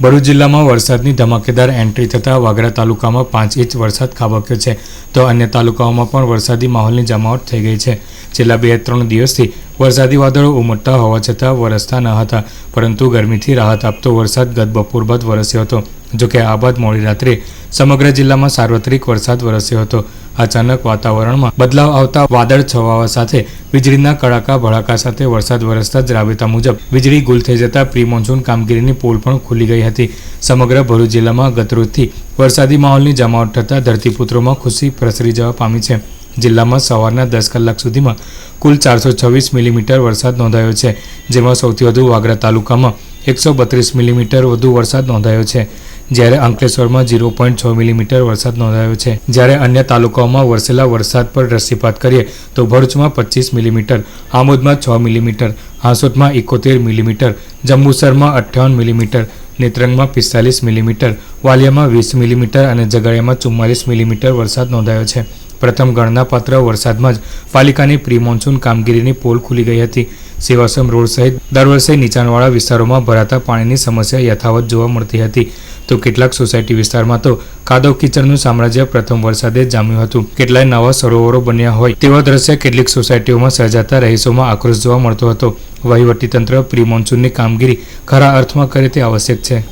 ભરૂચ જિલ્લામાં વરસાદની ધમાકેદાર એન્ટ્રી થતાં વાગરા તાલુકામાં 5 ઇંચ વરસાદ ખાબક્યો છે, તો અન્ય તાલુકાઓમાં પણ વરસાદી માહોલની જમાવટ થઈ ગઈ છે. છેલ્લા 2-3 દિવસથી વરસાદી વાદળો ઉમટતા હોવા છતાં વરસતા ન હતા, પરંતુ ગરમીથી રાહત આપતો વરસાદ ગત બપોર બાદ વરસ્યો હતો. જોકે આ બાદ મોડી રાત્રે સમગ્ર જિલ્લામાં સાર્વત્રિક વરસાદ વરસ્યો હતો. અચાનક વાતાવરણમાં બદલાવ આવતા વાદળ છવાવા સાથે વીજળીના કડાકા ભડાકા સાથે વરસાદ વરસતા જ રાબેતા મુજબ વીજળી ગુલ થઈ જતા પ્રી મોન્સૂન કામગીરીની પોલ પણ ખુલી ગઈ હતી. સમગ્ર ભરૂચ જિલ્લામાં ગતરોજથી વરસાદી માહોલની જમાવટ થતાં ધરતીપુત્રોમાં ખુશી પ્રસરી જવા પામી છે. જિલ્લામાં સવારના 10 કલાક સુધીમાં કુલ 426 મિલીમીટર વરસાદ નોંધાયો છે, જેમાં સૌથી વધુ વાગરા તાલુકામાં 132 મિલીમીટર વધુ વરસાદ નોંધાયો છે, જ્યારે અંકલેશ્વરમાં 0.6 મિલીમીટર વરસાદ નોંધાયો છે. જ્યારે અન્ય તાલુકાઓમાં વરસેલા વરસાદ પર દ્રષ્ટિપાત કરીએ તો ભરૂચમાં 25 મિલીમીટર, આમોદમાં 6 મિલીમીટર, હાંસોટમાં 71 મિલીમીટર, જંબુસરમાં 58 મિલીમીટર, નેત્રંગમાં 45 મિલીમીટર, વાલિયામાં 20 મિલીમીટર અને ઝઘડિયામાં 44 મિલીમીટર વરસાદ નોંધાયો છે. પ્રથમ ગણનાપાત્ર વરસાદમાં જ પાલિકાની પ્રી મોન્સૂન કામગીરીની પોલ ખુલી ગઈ હતી. સેવાશ્રમ રોડ સહિત દર વર્ષે નીચાણવાળા વિસ્તારોમાં ભરાતા પાણીની સમસ્યા યથાવત જોવા મળતી હતી, તો કેટલાક સોસાયટી વિસ્તારમાં તો કાદવ કીચડનું સામ્રાજ્ય પ્રથમ વરસાદે જામ્યું હતું. કેટલાય નવા સરોવરો બન્યા હોય તેવા દ્રશ્ય કેટલીક સોસાયટીઓમાં સર્જાતા રહીશોમાં આક્રોશ જોવા મળતો હતો. વહીવટીતંત્ર પ્રી મોન્સૂનની કામગીરી ખરા અર્થમાં કરે તે આવશ્યક છે.